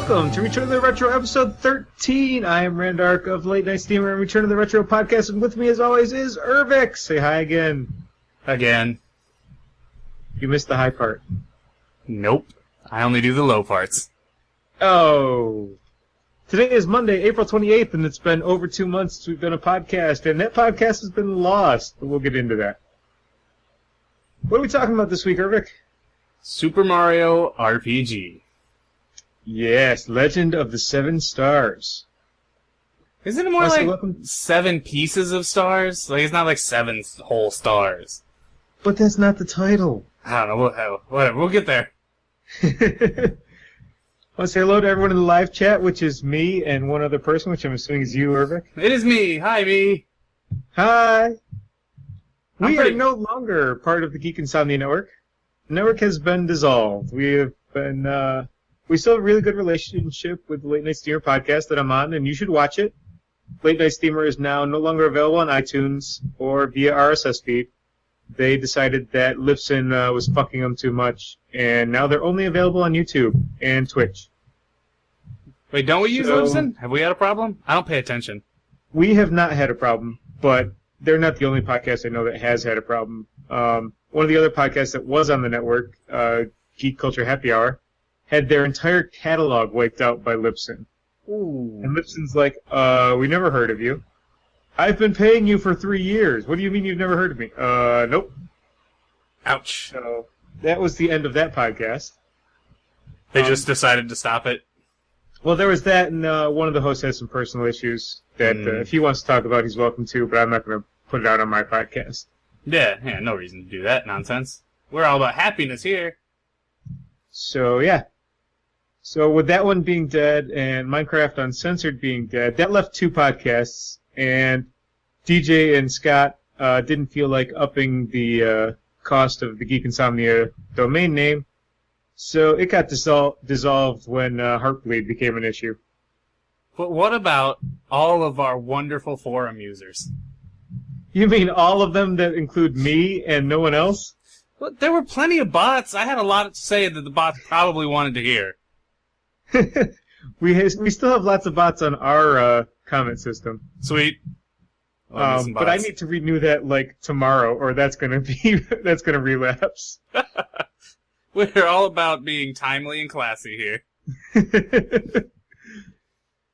welcome to Return to the Retro episode 13. I am Randark of Late Night Steamer and Return to the Retro podcast, and with me as always is Ervik. Say hi again. Again. You missed the high part. Nope. I only do the low parts. Oh. Today is Monday, April 28th, and it's been over 2 months since we've done a podcast, and that podcast has been lost, but we'll get into that. What are we talking about this week, Ervik? Super Mario RPG. Yes, Legend of the Seven Stars. Isn't it more like 7 pieces of stars? Like, it's not like 7 whole stars. But that's not the title. I don't know. Whatever. We'll get there. I want to say hello to everyone in the live chat, which is me and one other person, which I'm assuming is you, Ervik. It is me. Hi, me. Hi. We are no longer part of the Geek Insomnia Network. The network has been dissolved. We still have a really good relationship with the Late Night Steamer podcast that I'm on, and you should watch it. Late Night Steamer is now no longer available on iTunes or via RSS feed. They decided that Libsyn was fucking them too much, and now they're only available on YouTube and Twitch. Wait, don't we use Libsyn? Have we had a problem? I don't pay attention. We have not had a problem, but they're not the only podcast I know that has had a problem. One of the other podcasts that was on the network, Geek Culture Happy Hour, had their entire catalog wiped out by Libsyn. Ooh. And Libsyn's like, we never heard of you. I've been paying you for 3 years. What do you mean you've never heard of me? Nope. Ouch. So that was the end of that podcast. They just decided to stop it? Well, there was that, and one of the hosts has some personal issues that if he wants to talk about, he's welcome to, but I'm not going to put it out on my podcast. Yeah, no reason to do that nonsense. We're all about happiness here. So, yeah. So with that one being dead and Minecraft Uncensored being dead, that left 2 podcasts, and DJ and Scott didn't feel like upping the cost of the Geek Insomnia domain name, so it got dissolved when Heartbleed became an issue. But what about all of our wonderful forum users? You mean all of them that include me and no one else? Well, there were plenty of bots. I had a lot to say that the bots probably wanted to hear. We still have lots of bots on our comment system. Sweet. But I need to renew that like tomorrow, or that's gonna relapse. We're all about being timely and classy here.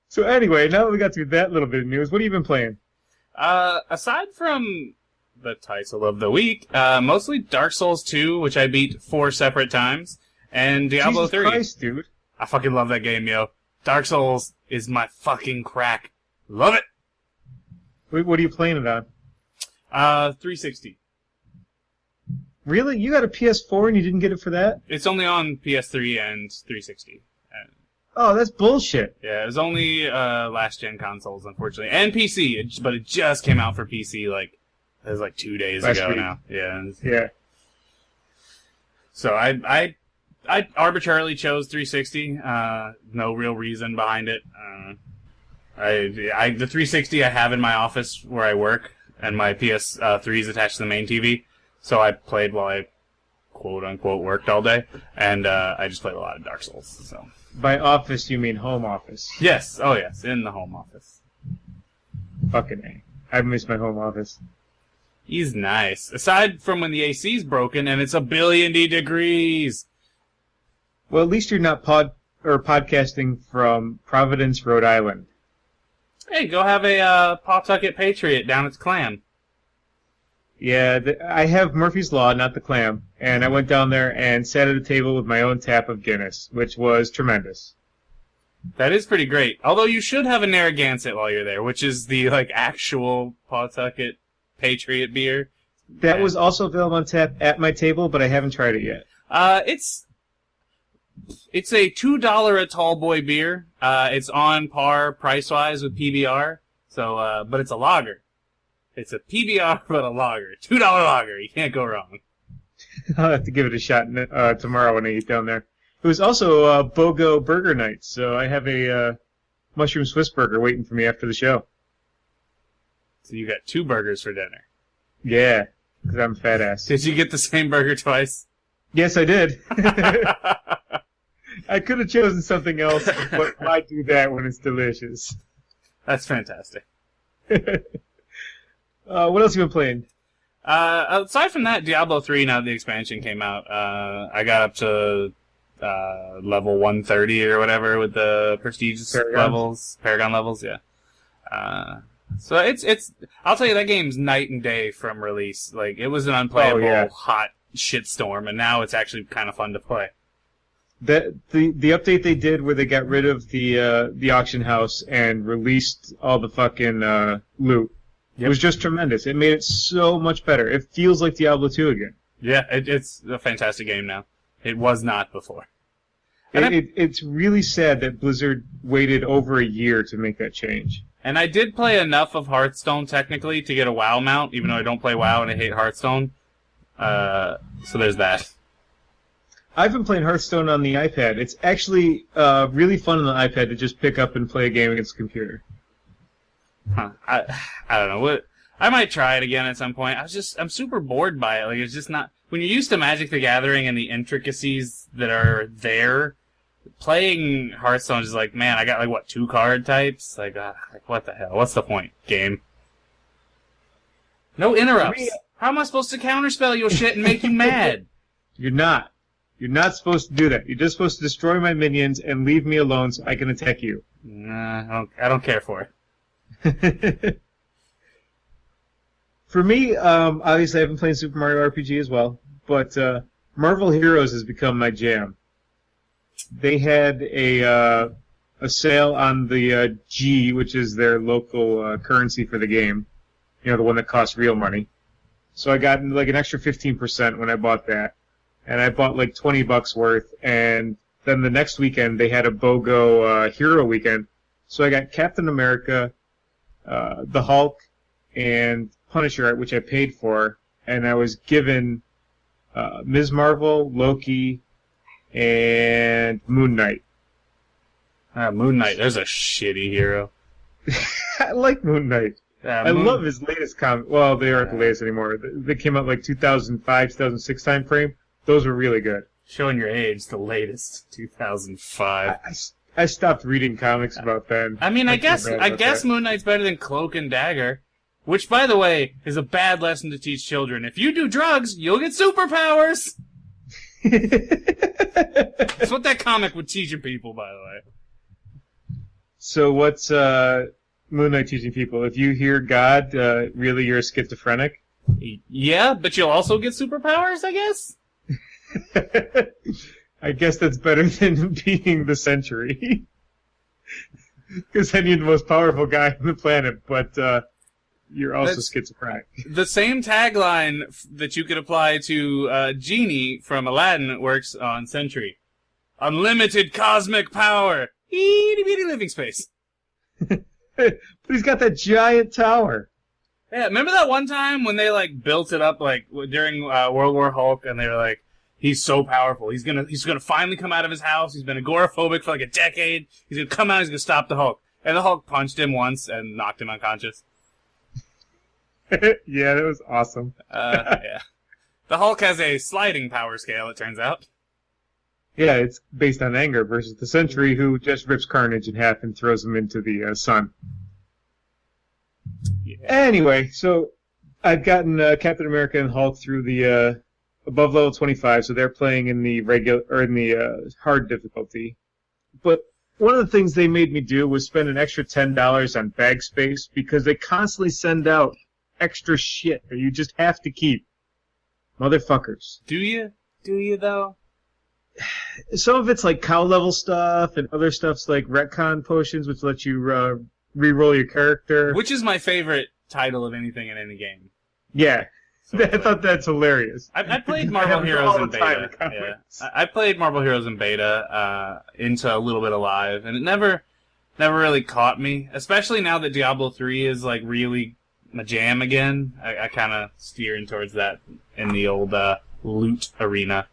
So anyway, now that we got through that little bit of news, what have you been playing? Aside from the title of the week, mostly Dark Souls 2, which I beat 4 separate times, and Diablo 3. Jesus Christ, dude. I fucking love that game, yo. Dark Souls is my fucking crack. Love it! Wait, what are you playing it on? 360. Really? You got a PS4 and you didn't get it for that? It's only on PS3 and 360. Oh, that's bullshit. Yeah, it was only last-gen consoles, unfortunately. And PC, but it just came out for PC, it was 2 days ago now. Yeah. So I arbitrarily chose 360. No real reason behind it. The 360 I have in my office where I work, and my PS3 is attached to the main TV. So I played while I quote-unquote worked all day, and I just played a lot of Dark Souls. So by office, you mean home office? Yes. Oh, yes. In the home office. Fucking A. I miss my home office. He's nice. Aside from when the AC's broken and it's 1,000,000,000 degrees. Well, at least you're not podcasting from Providence, Rhode Island. Hey, go have a Pawtucket Patriot down at the Clam. Yeah, I have Murphy's Law, not the Clam, and I went down there and sat at a table with my own tap of Guinness, which was tremendous. That is pretty great. Although you should have a Narragansett while you're there, which is the actual Pawtucket Patriot beer. That was also available on tap at my table, but I haven't tried it yet. It's a $2 a tall boy beer. It's on par price-wise with PBR. So, but it's a lager. It's a PBR, but a lager. $2 lager. You can't go wrong. I'll have to give it a shot tomorrow when I eat down there. It was also BOGO Burger Night, so I have a mushroom Swiss burger waiting for me after the show. So you got 2 burgers for dinner. Yeah, because I'm a fat ass. Did you get the same burger twice? Yes, I did. I could have chosen something else, but why do that when it's delicious? That's fantastic. What else have you been playing? Aside from that, Diablo 3, now the expansion came out, I got up to level 130 or whatever with the prestigious Paragon levels, yeah. So it's I'll tell you, that game's night and day from release. Like, it was an unplayable, hot shitstorm, and now it's actually kind of fun to play. The update they did where they got rid of the auction house and released all the fucking loot. It was just tremendous. It made it so much better. It feels like Diablo 2 again. Yeah, it's a fantastic game now. It was not before. It's really sad that Blizzard waited over a year to make that change. And I did play enough of Hearthstone, technically, to get a WoW mount, even though I don't play WoW and I hate Hearthstone. So there's that. I've been playing Hearthstone on the iPad. It's actually really fun on the iPad to just pick up and play a game against the computer. Huh. I don't know. What I might try it again at some point. I'm super bored by it. Like, it's just not... When you're used to Magic the Gathering and the intricacies that are there, playing Hearthstone is like, man, I got, 2 card types? Like, what the hell? What's the point, game? No interrupts. How am I supposed to counterspell your shit and make you mad? You're not. You're not supposed to do that. You're just supposed to destroy my minions and leave me alone so I can attack you. Nah, I don't care for it. For me, obviously I've been playing Super Mario RPG as well, but Marvel Heroes has become my jam. They had a sale on the G, which is their local currency for the game, the one that costs real money. So I got an extra 15% when I bought that, and I bought $20 worth, and then the next weekend they had a BOGO Hero Weekend, so I got Captain America, the Hulk, and Punisher, which I paid for, and I was given Ms. Marvel, Loki, and Moon Knight. Moon Knight, there's a shitty hero. I like Moon Knight. I love his latest comic. Well, they aren't the latest anymore. They came out 2005, 2006 time frame. Those were really good. Showing your age, the latest, 2005. I stopped reading comics about then. I mean, I guess Moon Knight's better than Cloak and Dagger, which, by the way, is a bad lesson to teach children. If you do drugs, you'll get superpowers. That's what that comic would teaching people, by the way. So what's Moon Knight teaching people? If you hear God, really you're schizophrenic? Yeah, but you'll also get superpowers, I guess? I guess that's better than being the Sentry. Because then you're the most powerful guy on the planet, but you're also schizophrenic. The same tagline that you could apply to Genie from Aladdin works on Sentry. Unlimited cosmic power! Itty-bitty living space. But he's got that giant tower. Yeah, remember that one time when they built it up during World War Hulk, and they were like, he's so powerful. He's gonna finally come out of his house. He's been agoraphobic for a decade. He's gonna come out. He's gonna stop the Hulk. And the Hulk punched him once and knocked him unconscious. Yeah, that was awesome. Yeah. The Hulk has a sliding power scale, it turns out. Yeah, it's based on anger versus the Sentry, who just rips Carnage in half and throws him into the sun. Yeah. Anyway, so I've gotten Captain America and Hulk through the above level 25, so they're playing in the hard difficulty. But one of the things they made me do was spend an extra $10 on bag space because they constantly send out extra shit that you just have to keep. Motherfuckers. Do you? Do you, though? Some of it's cow level stuff, and other stuff's retcon potions, which let you re-roll your character. Which is my favorite title of anything in any game. Yeah. So I thought that's hilarious. I played Marvel Heroes in beta. Yeah. I played Marvel Heroes in beta into a little bit of live, and it never really caught me. Especially now that Diablo 3 is really my jam again. I kind of steering towards that in the old loot arena.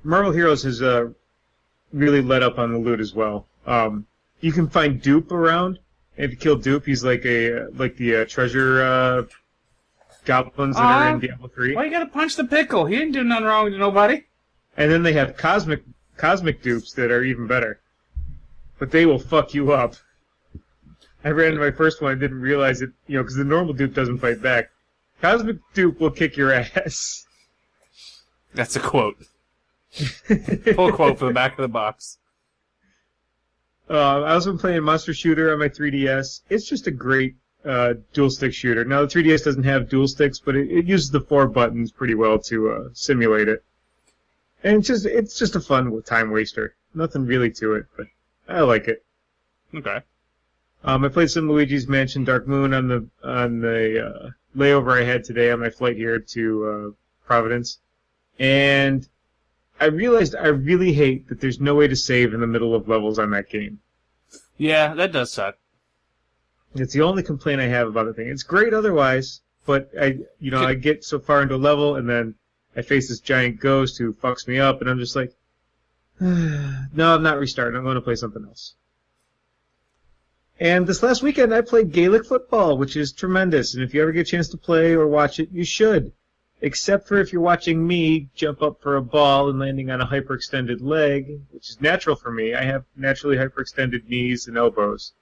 Marvel Heroes has really let up on the loot as well. You can find dupe around. If you kill dupe, he's the treasure goblins that are in Diablo 3. Why you gotta punch the pickle? He didn't do nothing wrong to nobody. And then they have cosmic cosmic dupes that are even better. But they will fuck you up. I ran into my first one, I didn't realize it, because the normal dupe doesn't fight back. Cosmic dupe will kick your ass. That's a quote. Full quote for the back of the box. I also been playing Monster Shooter on my 3DS. It's just a great dual stick shooter. Now the 3DS doesn't have dual sticks, but it uses the 4 buttons pretty well to simulate it. And it's just a fun time waster. Nothing really to it, but I like it. Okay. I played some Luigi's Mansion Dark Moon on the layover I had today on my flight here to Providence, and I realized I really hate that there's no way to save in the middle of levels on that game. Yeah, that does suck. It's the only complaint I have about the thing. It's great otherwise, but I get so far into a level and then I face this giant ghost who fucks me up, and I'm just like, no, I'm not restarting. I'm going to play something else. And this last weekend I played Gaelic football, which is tremendous, and if you ever get a chance to play or watch it, you should. Except for if you're watching me jump up for a ball and landing on a hyperextended leg, which is natural for me. I have naturally hyperextended knees and elbows.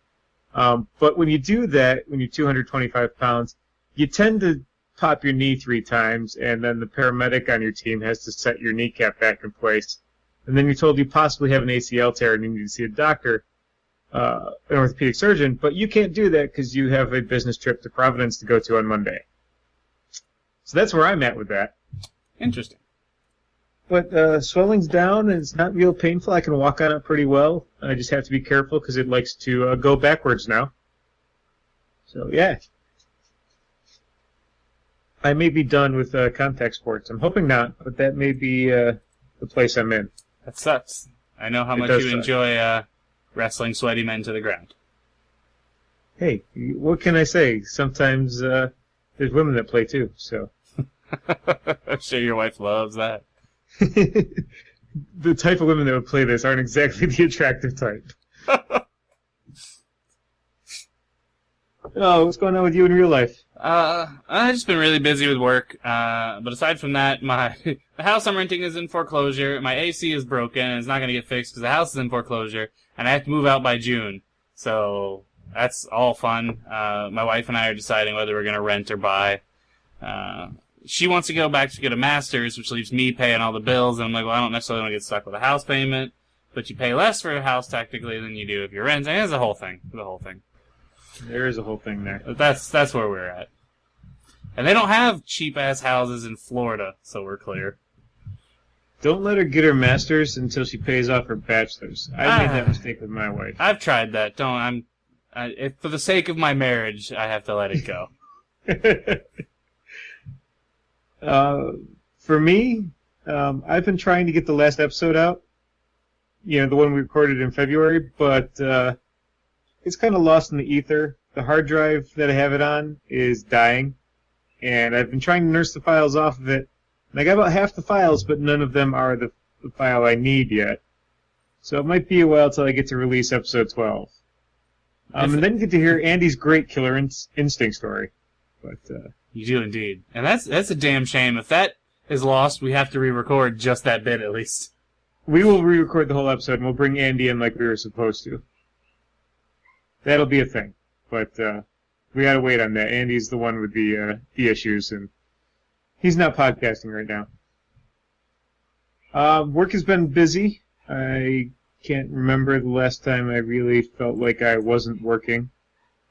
But when you do that, when you're 225 pounds, you tend to pop your knee 3 times, and then the paramedic on your team has to set your kneecap back in place. And then you're told you possibly have an ACL tear and you need to see a doctor, an orthopedic surgeon, but you can't do that because you have a business trip to Providence to go to on Monday. So that's where I'm at with that. Interesting. But swelling's down and it's not real painful. I can walk on it pretty well. I just have to be careful because it likes to go backwards now. So, yeah. I may be done with contact sports. I'm hoping not, but that may be the place I'm in. That sucks. I know how much you enjoy wrestling sweaty men to the ground. Hey, what can I say? Sometimes there's women that play too, so. I'm sure your wife loves that. The type of women that would play this aren't exactly the attractive type. Oh, what's going on with you in real life? I've just been really busy with work. But aside from that, the house I'm renting is in foreclosure. My AC is broken and it's not going to get fixed because the house is in foreclosure, and I have to move out by June. So that's all fun. My wife and I are deciding whether we're going to rent or buy. She wants to go back to get a master's, which leaves me paying all the bills. And I'm like, well, I don't necessarily want to get stuck with a house payment, but you pay less for a house technically than you do if you're renting. It's the whole thing. There is a whole thing there. That's where we're at. And they don't have cheap-ass houses in Florida, so we're clear. Don't let her get her master's until she pays off her bachelor's. I made that mistake with my wife. I've tried that. For the sake of my marriage, I have to let it go. For me, I've been trying to get the last episode out. The one we recorded in February, but it's kind of lost in the ether. The hard drive that I have it on is dying, and I've been trying to nurse the files off of it. And I got about half the files, but none of them are the file I need yet. So it might be a while till I get to release episode 12. And then you get to hear Andy's great Killer Instinct story. But you do indeed. And that's a damn shame. If that is lost, we have to re-record just that bit at least. We will re-record the whole episode, and we'll bring Andy in like we were supposed to. That'll be a thing. But we gotta wait on that. Andy's the one with the issues, and he's not podcasting right now. Work has been busy. I can't remember the last time I really felt like I wasn't working.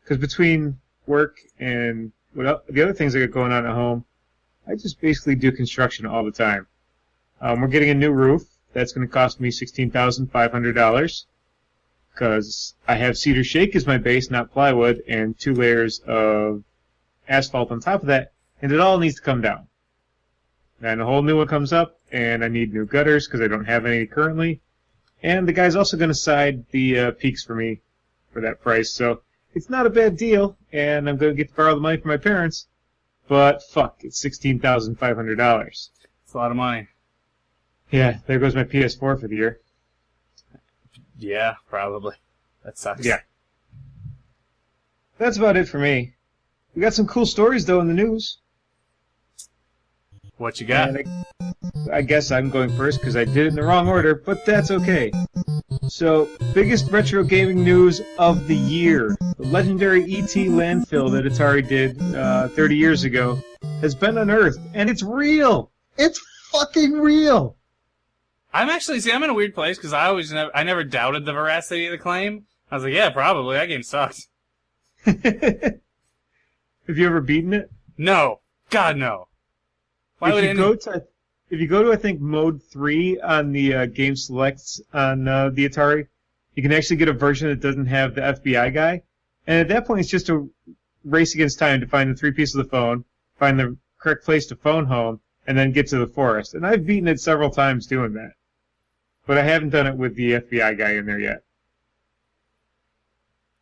Because between work and the other things I got going on at home, I just basically do construction all the time. We're getting a new roof. That's going to cost me $16,500 because I have cedar shake as my base, not plywood, and 2 layers of asphalt on top of that, and it all needs to come down. Then a whole new one comes up, and I need new gutters because I don't have any currently. And the guy's also going to side the peaks for me for that price, so it's not a bad deal, and I'm going to get to borrow the money from my parents, but fuck, it's $16,500. It's a lot of money. Yeah, there goes my PS4 for the year. Yeah, probably. That sucks. Yeah. That's about it for me. We got some cool stories, though, in the news. What you got? And I guess I'm going first because I did it in the wrong order, but that's okay. So, biggest retro gaming news of the year. The legendary E.T. landfill that Atari did 30 years ago has been unearthed, and it's real! It's fucking real! I'm in a weird place because I never doubted the veracity of the claim. I was like, yeah, probably. That game sucks. Have you ever beaten it? No. God, no. If you go to, I think, Mode 3 on the Game Selects on the Atari, you can actually get a version that doesn't have the FBI guy. And at that point, it's just a race against time to find the 3 pieces of the phone, find the correct place to phone home, and then get to the forest. And I've beaten it several times doing that. But I haven't done it with the FBI guy in there yet.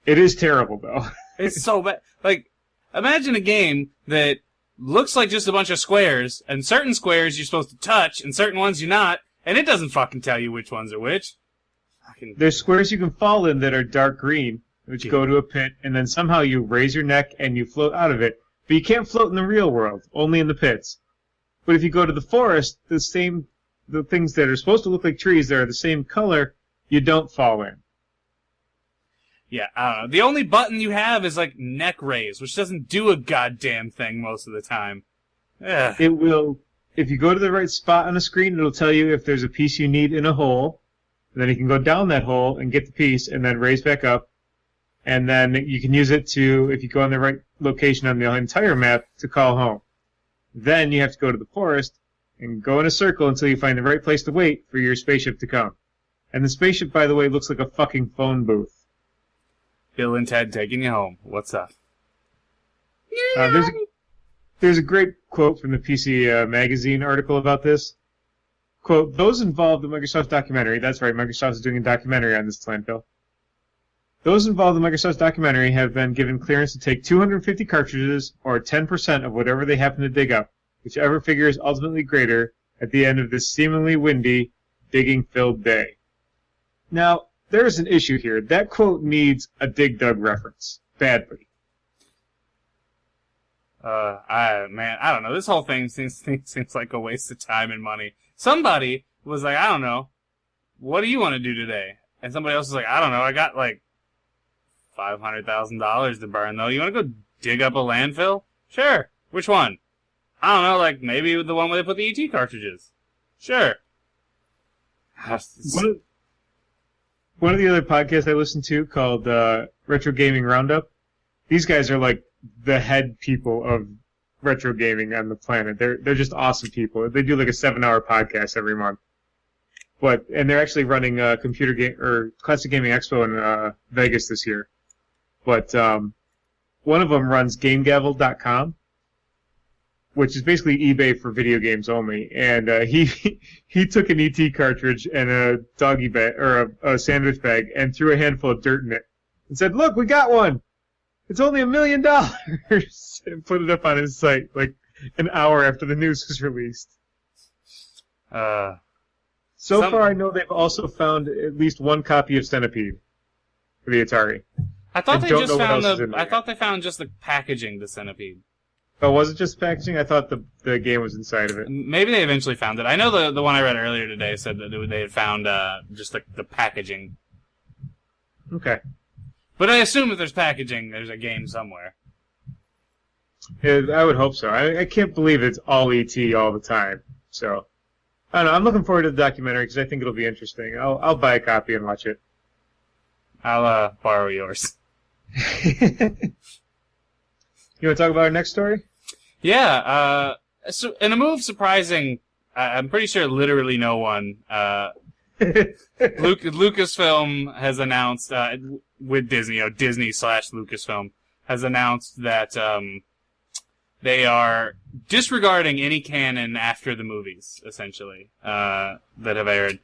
It is terrible, though. It's so bad. Like, imagine a game that looks like just a bunch of squares, and certain squares you're supposed to touch, and certain ones you're not, and it doesn't fucking tell you which ones are which. There's squares you can fall in that are dark green, which go to a pit, and then somehow you raise your neck and you float out of it. But you can't float in the real world, only in the pits. But if you go to the forest, the things that are supposed to look like trees that are the same color, you don't fall in. Yeah, I don't know. The only button you have is, like, neck raise, which doesn't do a goddamn thing most of the time. Ugh. It will, if you go to the right spot on the screen, it'll tell you if there's a piece you need in a hole. And then you can go down that hole and get the piece and then raise back up. And then you can use it to, if you go on the right location on the entire map, to call home. Then you have to go to the forest and go in a circle until you find the right place to wait for your spaceship to come. And the spaceship, by the way, looks like a fucking phone booth. Bill and Ted taking you home. What's up? There's a great quote from the PC Magazine article about this. Quote, those involved in Microsoft's documentary, that's right, Microsoft is doing a documentary on this landfill. Those involved in Microsoft's documentary have been given clearance to take 250 cartridges, or 10% of whatever they happen to dig up, whichever figure is ultimately greater at the end of this seemingly windy, digging-filled day. Now, there's an issue here. That quote needs a Dig Dug reference. Badly. I don't know. This whole thing seems like a waste of time and money. Somebody was like, I don't know, what do you want to do today? And somebody else was like, I don't know, I got like $500,000 to burn though. You want to go dig up a landfill? Sure. Which one? I don't know, like maybe the one where they put the ET cartridges. Sure. One of the other podcasts I listen to called Retro Gaming Roundup, these guys are like the head people of retro gaming on the planet. They're just awesome people. They do like a 7-hour podcast every month. And they're actually running a computer game or Classic Gaming Expo in Vegas this year. But one of them runs GameGavel.com, which is basically eBay for video games only. And he took an ET cartridge and a doggy bag or a sandwich bag and threw a handful of dirt in it and said, "Look, we got one. It's only $1 million." And put it up on his site like an hour after the news was released. So far, I know they've also found at least one copy of Centipede for the Atari. I thought they found just the packaging to Centipede. Oh, was it just packaging? I thought the game was inside of it. Maybe they eventually found it. I know the one I read earlier today said that they had found just the packaging. Okay. But I assume if there's packaging, there's a game somewhere. Yeah, I would hope so. I can't believe it's all ET all the time. So, I don't know. I'm looking forward to the documentary because I think it'll be interesting. I'll buy a copy and watch it. I'll borrow yours. You want to talk about our next story? Yeah. So in a move surprising, I'm pretty sure literally no one. Lucasfilm has announced with Disney, Disney/Lucasfilm has announced that they are disregarding any canon after the movies, essentially, that have aired.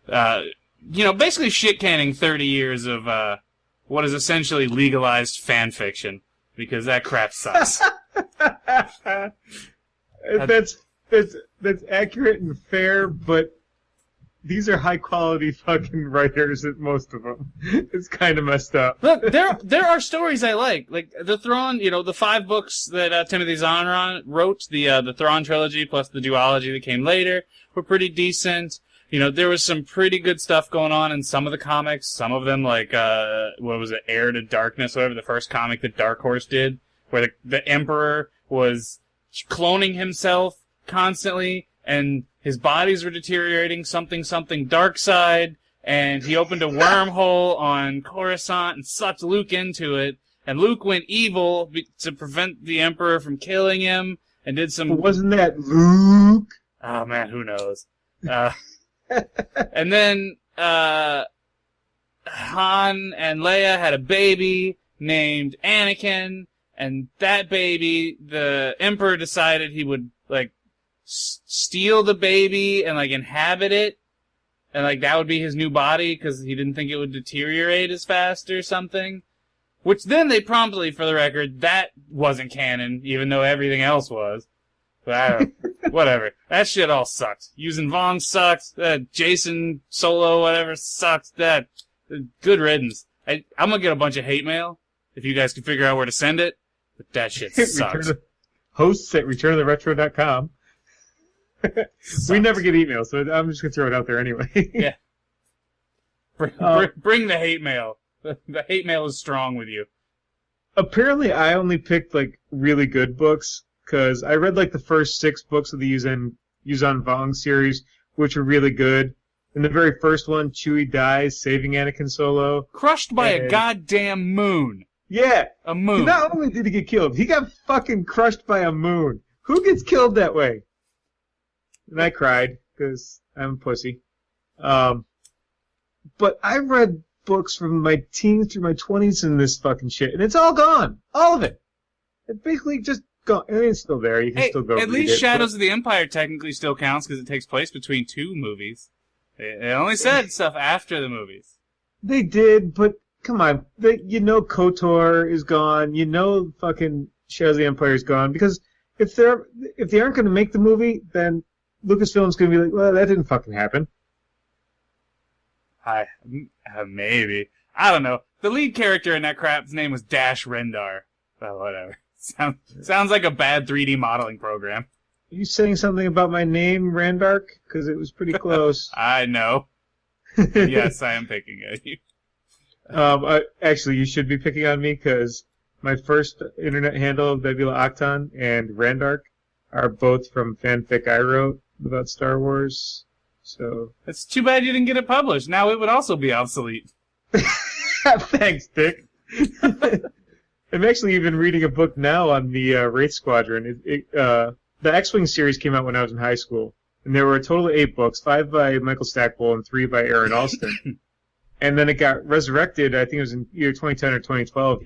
Basically shit-canning 30 years of what is essentially legalized fan fiction, because that crap sucks. That's accurate and fair, but these are high quality fucking writers, most of them. It's kind of messed up. Look, there are stories I like the Thrawn. The 5 books that Timothy Zahn wrote, the Thrawn trilogy plus the duology that came later, were pretty decent. There was some pretty good stuff going on in some of the comics. Some of them, like what was it, Heir to Darkness, whatever, the first comic that Dark Horse did, where the Emperor was cloning himself constantly, and his bodies were deteriorating, something dark side, and he opened a wormhole on Coruscant and sucked Luke into it, and Luke went evil to prevent the Emperor from killing him, and did some... But wasn't that Luke? Oh man, who knows? And then Han and Leia had a baby named Anakin, and that baby, the Emperor decided he would, steal the baby and, inhabit it, and, that would be his new body, because he didn't think it would deteriorate as fast or something. Which then they promptly, for the record, that wasn't canon, even though everything else was. But I don't whatever. That shit all sucked. Using Vong sucked. Jason Solo, whatever, sucked. Good riddance. I'm gonna get a bunch of hate mail, if you guys can figure out where to send it. But that shit sucks. Hosts at returnoftheretro.com. We never get emails, so I'm just going to throw it out there anyway. Yeah. Bring the hate mail. The hate mail is strong with you. Apparently, I only picked, really good books, because I read, the first 6 books of the Yuzan Vong series, which were really good. In the very first one, Chewie dies, saving Anakin Solo. Crushed by a goddamn moon. Yeah. A moon. Not only did he get killed, he got fucking crushed by a moon. Who gets killed that way? And I cried, because I'm a pussy. But I read books from my teens through my 20s in this fucking shit, and it's all gone. All of it. It's basically just gone. I mean, it's still there. You can still go read it. At least Shadows of the Empire technically still counts, because it takes place between 2 movies. They only said stuff after the movies. They did, but come on. KOTOR is gone. Fucking Shadows of the Empire is gone, because if they aren't going to make the movie, then Lucasfilm's going to be like, well, that didn't fucking happen. Maybe. I don't know. The lead character in that crap's name was Dash Rendar. Well, whatever. Sounds like a bad 3D modeling program. Are you saying something about my name, Randark? Because it was pretty close. I know. Yes, I am picking at you. Actually, you should be picking on me, because my first internet handle, Nebula Octon, and Randark are both from fanfic I wrote about Star Wars. So it's too bad you didn't get it published. Now it would also be obsolete. Thanks, Dick. I'm actually even reading a book now on the Wraith Squadron. The X-Wing series came out when I was in high school, and there were a total of 8 books, 5 by Michael Stackpole and 3 by Aaron Alston. And then it got resurrected. I think it was in either 2010 or 2012.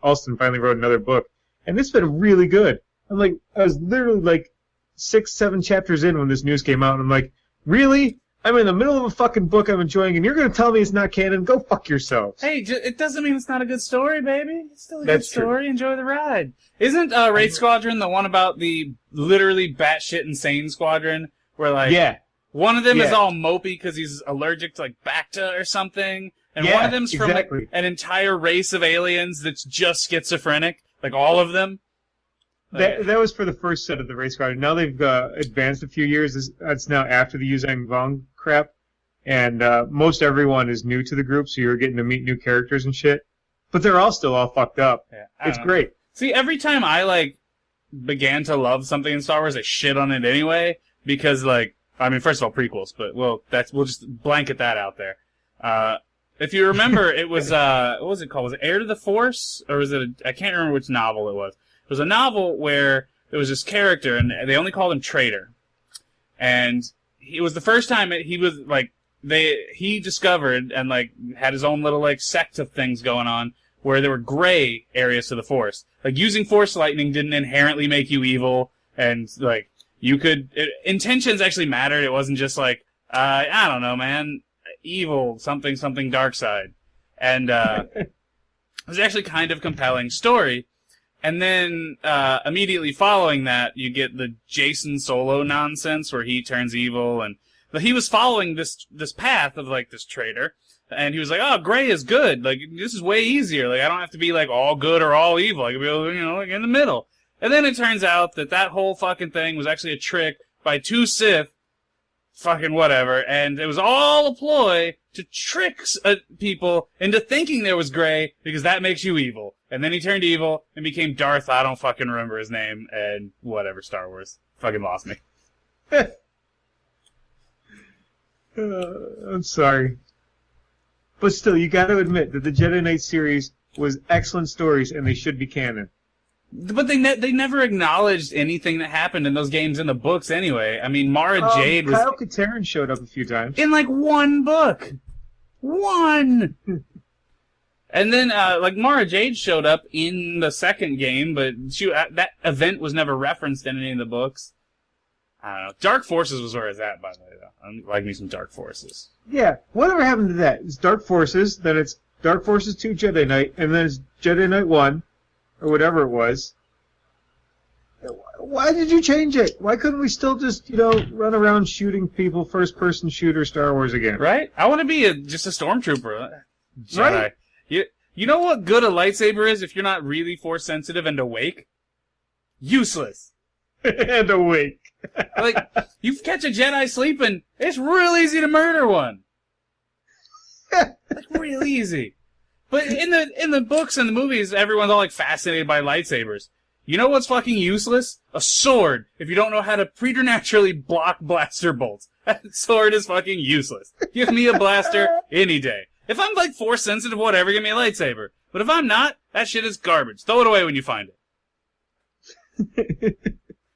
Alston finally wrote another book, and it's been really good. I was literally 6, 7 chapters in when this news came out, and I'm like, really? I'm in the middle of a fucking book I'm enjoying, and you're going to tell me it's not canon? Go fuck yourselves. Hey, it doesn't mean it's not a good story, baby. It's still a good story. True. Enjoy the ride. Isn't Wraith Squadron the one about the literally batshit insane squadron? Where, one of them is all mopey because he's allergic to, Bacta or something, and one of them's from an entire race of aliens that's just schizophrenic, all of them. That was for the first set of the Wraith Squadron. Now they've advanced a few years. That's now after the Yuzang Vong crap. And most everyone is new to the group, so you're getting to meet new characters and shit. But they're all still all fucked up. Yeah, it's great. See, every time I, began to love something in Star Wars, I shit on it anyway. Because, first of all, prequels. But, we'll just blanket that out there. If you remember, it was, what was it called? Was it Heir to the Force? Or was it I can't remember which novel it was. It was a novel where there was this character, and they only called him Traitor. And it was the first time he was, he discovered and, had his own little, sect of things going on where there were gray areas to the Force. Using Force lightning didn't inherently make you evil, and, intentions actually mattered. It wasn't just, I don't know, man, evil, something dark side. And, it was actually kind of compelling story. And then, immediately following that, you get the Jason Solo nonsense where he turns evil, and, But he was following this path of, like, this trader, and he was like, oh, gray is good. Like, this is way easier. Like, I don't have to be, like, all good or all evil. I can be, like, in the middle. And then it turns out that whole fucking thing was actually a trick by two Sith, fucking whatever, and it was all a ploy to trick people into thinking there was gray, because that makes you evil. And then he turned evil and became Darth, I don't fucking remember his name, and whatever, Star Wars. Fucking lost me. I'm sorry. But still, you gotta admit that the Jedi Knight series was excellent stories, and they should be canon. But they never acknowledged anything that happened in those games in the books anyway. I mean, Mara Jade was... Kyle Katarn showed up a few times. In, like, one book. One! And then, like, Mara Jade showed up in the second game, but that event was never referenced in any of the books. I don't know. Dark Forces was where it's at, by the way, though. I like me some Dark Forces. Yeah, whatever happened to that? It's Dark Forces, then it's Dark Forces 2 Jedi Knight, and then it's Jedi Knight 1, or whatever it was. Why did you change it? Why couldn't we still just, run around shooting people, first-person shooter Star Wars again? Right? I want to be just a stormtrooper. Jedi. Right? You know what good a lightsaber is if you're not really Force-sensitive and awake? Useless. And awake. Like, you catch a Jedi sleeping, it's real easy to murder one. Like, real easy. But in the books and the movies, everyone's all, like, fascinated by lightsabers. You know what's fucking useless? A sword, if you don't know how to preternaturally block blaster bolts. That sword is fucking useless. Give me a blaster any day. If I'm, like, Force-sensitive, whatever, give me a lightsaber. But if I'm not, that shit is garbage. Throw it away when you find it.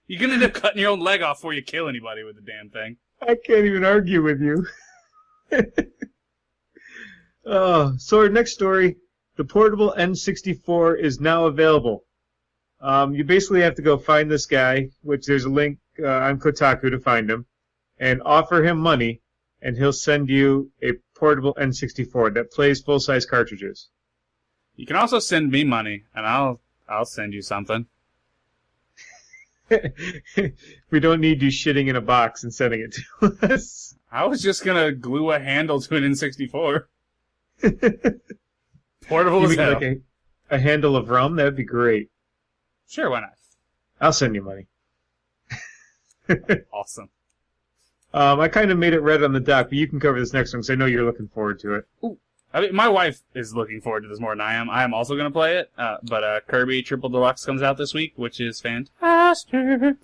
You're gonna end up cutting your own leg off before you kill anybody with the damn thing. I can't even argue with you. So our next story, the portable N64 is now available. You basically have to go find this guy, which there's a link on Kotaku to find him, and offer him money, and he'll send you a portable N64 that plays full-size cartridges. You can also send me money, and I'll send you something. We don't need you shitting in a box and sending it to us. I was just gonna glue a handle to an N64. Portable You as mean hell. like a handle of rum? That'd be great. Sure, why not? I'll send you money. Awesome. I kind of made it red on the dock, but you can cover this next one because I know you're looking forward to it. Ooh. I mean, my wife is looking forward to this more than I am. I am also going to play it, but Kirby Triple Deluxe comes out this week, which is fantastic.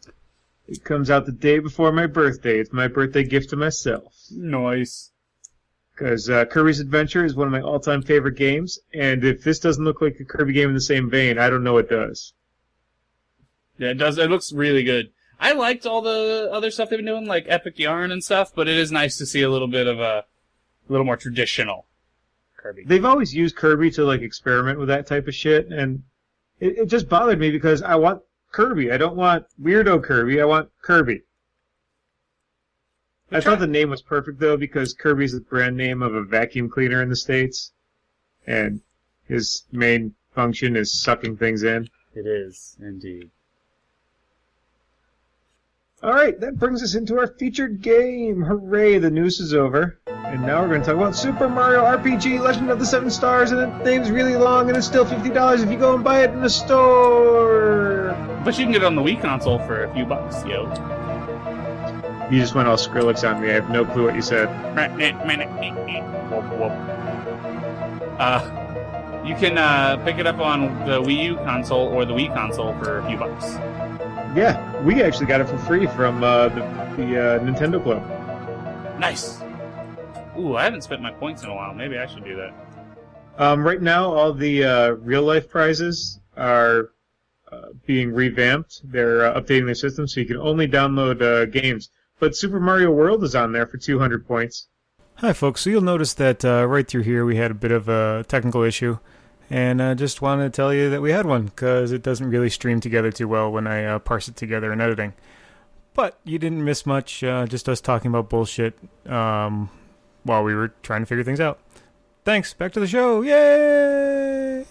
It comes out the day before my birthday. It's my birthday gift to myself. Nice. Because Kirby's Adventure is one of my all-time favorite games, and if this doesn't look like a Kirby game in the same vein, I don't know what does. Yeah, it does. It looks really good. I liked all the other stuff they've been doing, like Epic Yarn and stuff, but it is nice to see a little bit of a little more traditional Kirby. They've always used Kirby to like experiment with that type of shit, and it just bothered me because I want Kirby. I don't want weirdo Kirby. I want Kirby. I thought the name was perfect though because Kirby's the brand name of a vacuum cleaner in the States, and his main function is sucking things in. It is indeed. All right, that brings us into our featured game. Hooray, the news is over. And now we're going to talk about Super Mario RPG Legend of the Seven Stars, and the name's really long, and it's still $50 if you go and buy it in the store. But you can get it on the Wii console for a few bucks, yo. You just went all Skrillex on me. I have no clue what you said. You can pick it up on the Wii U console or the Wii console for a few bucks. Yeah, we actually got it for free from the Nintendo Club. Nice. Ooh, I haven't spent my points in a while. Maybe I should do that. Right now, all the real-life prizes are being revamped. They're updating their system, so you can only download games. But Super Mario World is on there for 200 points. Hi, folks. So you'll notice that right through here we had a bit of a technical issue. And I just wanted to tell you that we had one, because it doesn't really stream together too well when I parse it together in editing. But you didn't miss much, just us talking about bullshit while we were trying to figure things out. Thanks. Back to the show. Yay!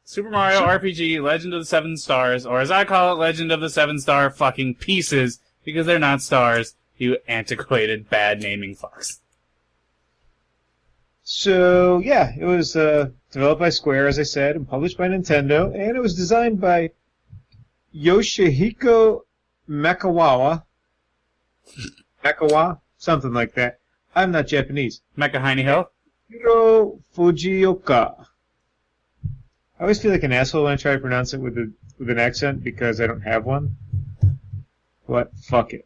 Super Mario RPG Legend of the Seven Stars, or as I call it, Legend of the Seven Star fucking Pieces, because they're not stars. You antiquated, bad naming fox. So, yeah, it was developed by Square, as I said, and published by Nintendo, and it was designed by Yoshihiko Makawa. Makawa? Something like that. I'm not Japanese. Mekahine Hill? Hiro Fujioka. I always feel like an asshole when I try to pronounce it with an accent because I don't have one. But fuck it.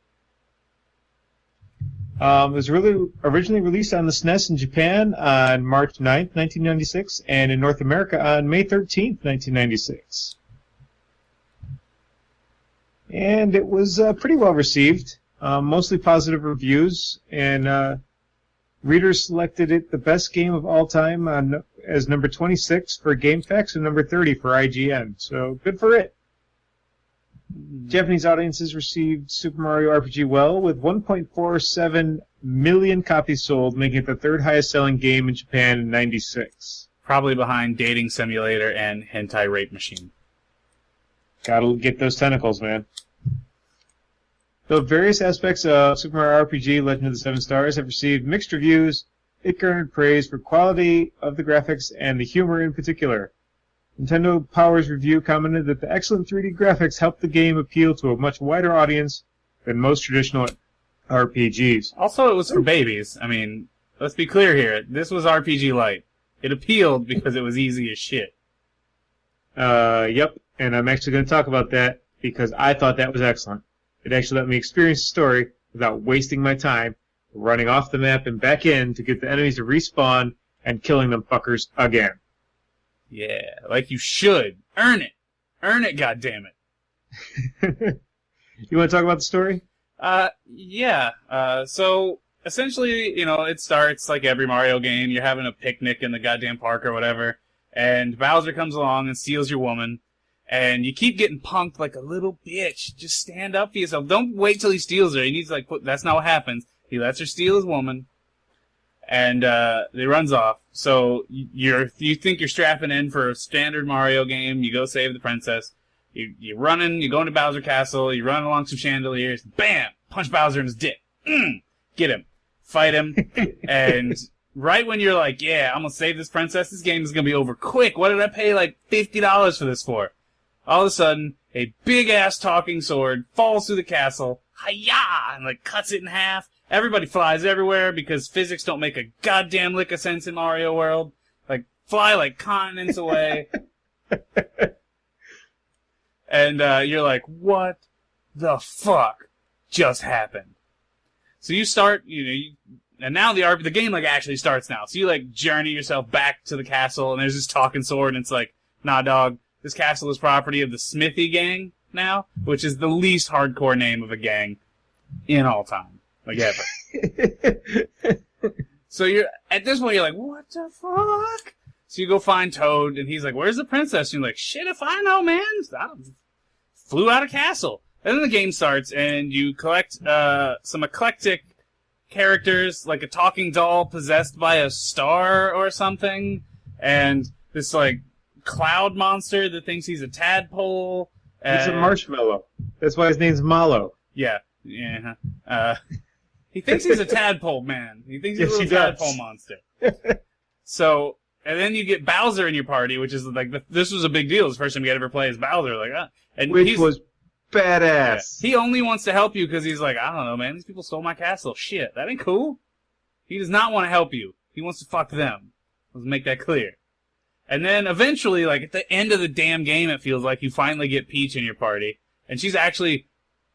It was originally released on the SNES in Japan on March 9th, 1996, and in North America on May 13th, 1996. And it was pretty well received, mostly positive reviews, and readers selected it the best game of all time as number 26 for GameFAQs and number 30 for IGN. So good for it. Japanese audiences received Super Mario RPG well, with 1.47 million copies sold, making it the third highest selling game in Japan in '96. Probably behind Dating Simulator and Hentai Rape Machine. Gotta get those tentacles, man. Though various aspects of Super Mario RPG Legend of the Seven Stars have received mixed reviews, it garnered praise for quality of the graphics and the humor in particular. Nintendo Power's review commented that the excellent 3D graphics helped the game appeal to a much wider audience than most traditional RPGs. Also, it was for babies. I mean, let's be clear here. This was RPG Lite. It appealed because it was easy as shit. Yep, and I'm actually going to talk about that because I thought that was excellent. It actually let me experience the story without wasting my time running off the map and back in to get the enemies to respawn and killing them fuckers again. Yeah, like you should. Earn it. Earn it, goddammit. You want to talk about the story? Yeah. So, essentially, it starts like every Mario game. You're having a picnic in the goddamn park or whatever, and Bowser comes along and steals your woman, and you keep getting punked like a little bitch. Just stand up for yourself. Don't wait till he steals her. He needs to, that's not what happens. He lets her steal his woman, and he runs off. So you think you're strapping in for a standard Mario game. You go save the princess. You're running. You go into Bowser Castle. You run along some chandeliers. Bam! Punch Bowser in his dick. Get him. Fight him. And right when you're like, yeah, I'm gonna save this princess. This game is gonna be over quick. What did I pay like $50 for this for? All of a sudden, a big ass talking sword falls through the castle. Hi-ya! And like cuts it in half. Everybody flies everywhere because physics don't make a goddamn lick of sense in Mario World. Like, fly like continents away. And you're like, what the fuck just happened? So you start, and now the game like actually starts now. So you like journey yourself back to the castle, and there's this talking sword, and it's like, nah, dog, this castle is property of the Smithy Gang now, which is the least hardcore name of a gang in all time. Like, ever. So at this point, you're like, what the fuck? So you go find Toad, and he's like, where's the princess? And you're like, shit if I know, man. I flew out of castle. And then the game starts, and you collect some eclectic characters, like a talking doll possessed by a star or something, and this, like, cloud monster that thinks he's a tadpole. It's a marshmallow. That's why his name's Mallow. Yeah. He thinks he's a tadpole man. He thinks he's a little tadpole monster. So, and then you get Bowser in your party, which is like, this was a big deal. It's the first time you ever play as Bowser. Like, which was badass. Yeah. He only wants to help you because he's like, I don't know, man. These people stole my castle. Shit, that ain't cool. He does not want to help you. He wants to fuck them. Let's make that clear. And then eventually, like, at the end of the damn game, it feels like you finally get Peach in your party. And she's actually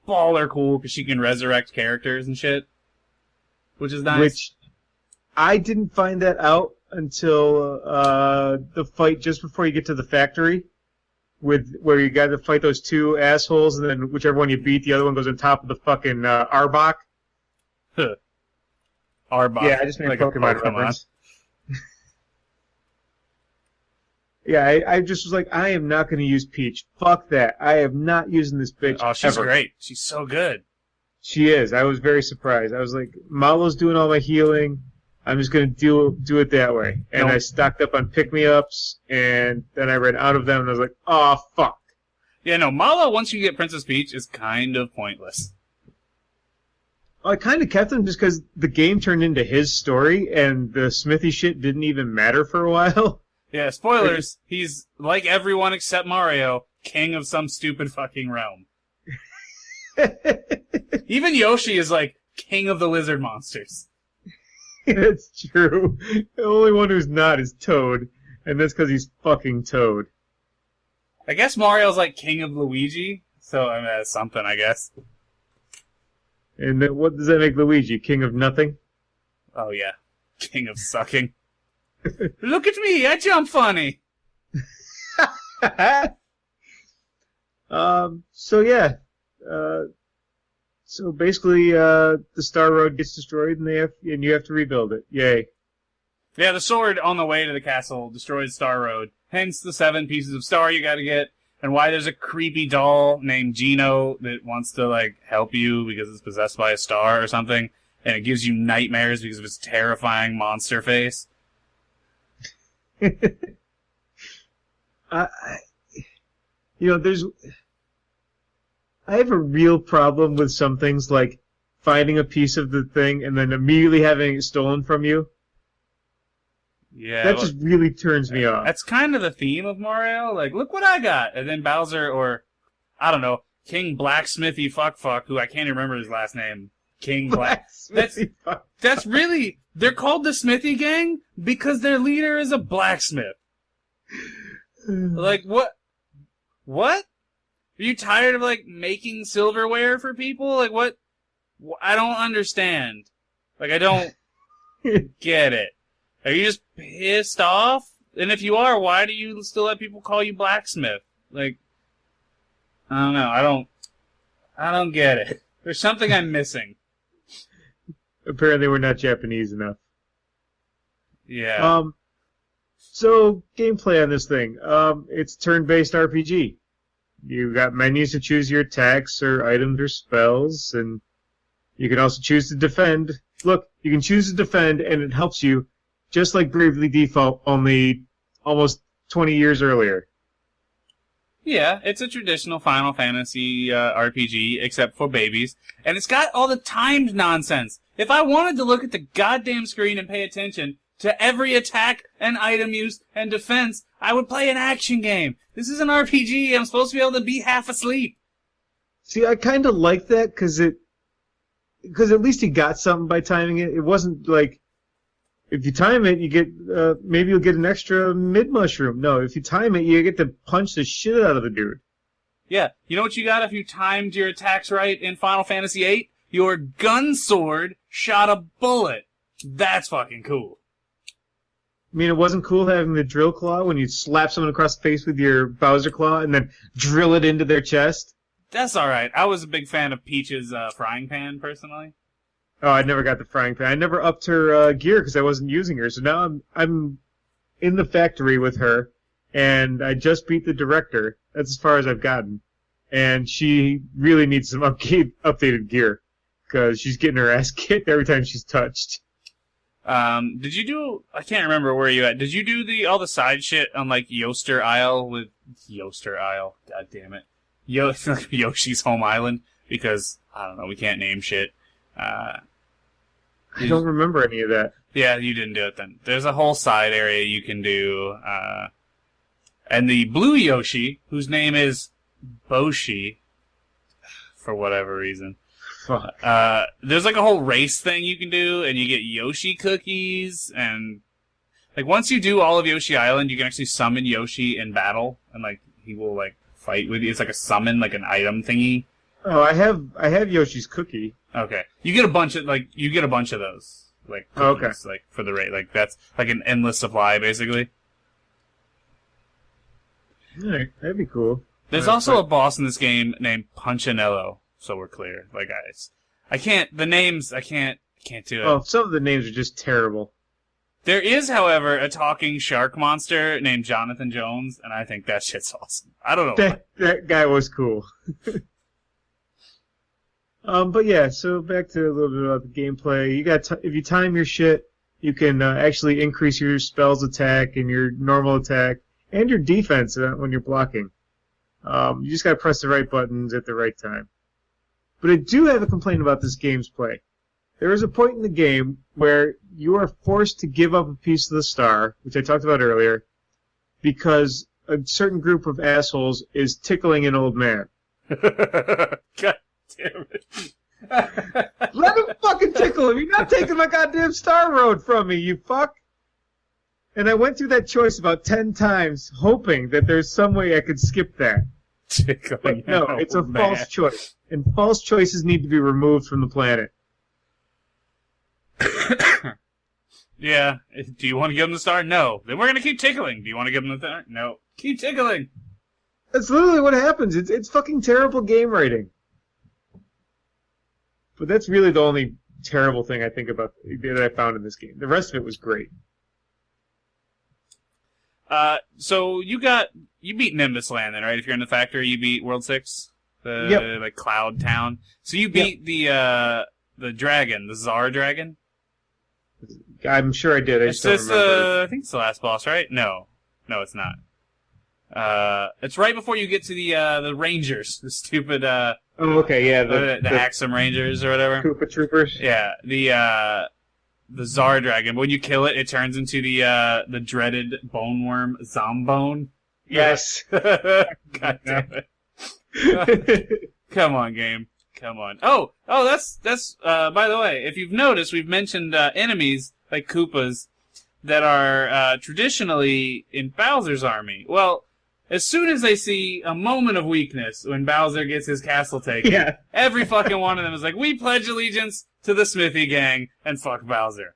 baller cool because she can resurrect characters and shit. Which is nice. Which I didn't find that out until the fight just before you get to the factory, where you got to fight those two assholes, and then whichever one you beat, the other one goes on top of the fucking Arbok. Arbok. Yeah, I just made like a Pokemon reference. Yeah, I just was like, I am not going to use Peach. Fuck that. I am not using this bitch. Oh, she's ever. Great. She's so good. She is. I was very surprised. I was like, Mallow's doing all my healing. I'm just going to do it that way. And I stocked up on pick-me-ups, and then I ran out of them, and I was like, oh, fuck. Yeah, no, Mallow, once you get Princess Peach, is kind of pointless. I kind of kept him just because the game turned into his story, and the Smithy shit didn't even matter for a while. Yeah, spoilers. He's, like everyone except Mario, king of some stupid fucking realm. Even Yoshi is like king of the lizard monsters. That's true. The only one who's not is Toad, and that's because he's fucking Toad. I guess Mario's like king of Luigi, so I mean, that's something, I guess. And then what does that make Luigi? King of nothing? Oh yeah, king of sucking. Look at me, I jump funny. So yeah. So basically, the Star Road gets destroyed, and you have to rebuild it. Yay! Yeah, the sword on the way to the castle destroys Star Road. Hence the 7 pieces of star you gotta get, and why there's a creepy doll named Gino that wants to, like, help you because it's possessed by a star or something, and it gives you nightmares because of its terrifying monster face. I have a real problem with some things like finding a piece of the thing and then immediately having it stolen from you. Yeah, that just really turns me off. That's kind of the theme of Mario. Like, look what I got, and then Bowser, or I don't know, King Blacksmithy Fuck, who I can't remember his last name. King Blacksmithy Fuck. That's really, they're called the Smithy Gang because their leader is a blacksmith. Like, what? What? Are you tired of, like, making silverware for people? Like, what? I don't understand. Like, I don't get it. Are you just pissed off? And if you are, why do you still let people call you blacksmith? Like, I don't know. I don't get it. There's something I'm missing. Apparently we're not Japanese enough. Yeah. So, gameplay on this thing. It's turn-based RPG. You got menus to choose your attacks or items or spells, and you can also choose to defend. Look, you can choose to defend, and it helps you, just like Bravely Default, only almost 20 years earlier. Yeah, it's a traditional Final Fantasy RPG, except for babies. And it's got all the timed nonsense. If I wanted to look at the goddamn screen and pay attention to every attack and item use and defense, I would play an action game. This is an RPG. I'm supposed to be able to be half asleep. See, I kind of like that because at least you got something by timing it. It wasn't like, if you time it, you get, maybe you'll get an extra mid-mushroom. No, if you time it, you get to punch the shit out of the dude. Yeah, you know what you got if you timed your attacks right in Final Fantasy VIII? Your gun sword shot a bullet. That's fucking cool. I mean, it wasn't cool having the drill claw when you slap someone across the face with your Bowser claw and then drill it into their chest? That's alright. I was a big fan of Peach's frying pan, personally. Oh, I never got the frying pan. I never upped her gear because I wasn't using her. So now I'm in the factory with her, and I just beat the director. That's as far as I've gotten. And she really needs some updated gear because she's getting her ass kicked every time she's touched. Did you do... I can't remember where you at. Did you do all the side shit on, like, Yoster Isle with... Yoster Isle. God damn it. Yoshi's Home Island? Because, I don't know, we can't name shit. I don't remember any of that. Yeah, you didn't do it then. There's a whole side area you can do. And the blue Yoshi, whose name is Boshi, for whatever reason. There's like a whole race thing you can do, and you get Yoshi cookies, and like once you do all of Yoshi Island, you can actually summon Yoshi in battle, and like he will like fight with you. It's like a summon, like an item thingy. Oh, I have Yoshi's cookie. Okay, you get a bunch of those, like cookies, like for the race. Like that's like an endless supply, basically. Alright, that'd be cool. There's also a boss in this game named Punchinello. So we're clear. Like, I can't do it. Oh, some of the names are just terrible. There is, however, a talking shark monster named Jonathan Jones, and I think that shit's awesome. I don't know. That guy was cool. But yeah, so back to a little bit about the gameplay. You got if you time your shit, you can actually increase your spell's attack and your normal attack and your defense when you're blocking. You just gotta press the right buttons at the right time. But I do have a complaint about this game's play. There is a point in the game where you are forced to give up a piece of the star, which I talked about earlier, because a certain group of assholes is tickling an old man. God damn it. Let him fucking tickle him. You're not taking my goddamn star road from me, you fuck. And I went through that choice about 10 times, hoping that there's some way I could skip that. Tickling But no, it's a false choice. And false choices need to be removed from the planet. Yeah. Do you want to give him the star? No. Then we're going to keep tickling. Do you want to give him the star? No. Keep tickling. That's literally what happens. It's fucking terrible game writing. But that's really the only terrible thing I think about that I found in this game. The rest of it was great. So you beat Nimbus Land then, right? If you're in the factory, you beat World 6? The like Cloud Town. So you beat the dragon, the Tsar dragon? I'm sure I did. I just don't remember. I think it's the last boss, right? No, it's not. It's right before you get to the Rangers, the stupid Oh, okay, yeah, the Axum Rangers or whatever. Koopa Troopers. Yeah, the Tsar dragon. When you kill it, it turns into the dreaded bone worm Zombone. Yes. God damn it! Come on, game. Come on. Oh, that's by the way, if you've noticed, we've mentioned enemies like Koopas that are traditionally in Bowser's army. Well, as soon as they see a moment of weakness when Bowser gets his castle taken, every fucking one of them is like, we pledge allegiance to the Smithy gang and fuck Bowser.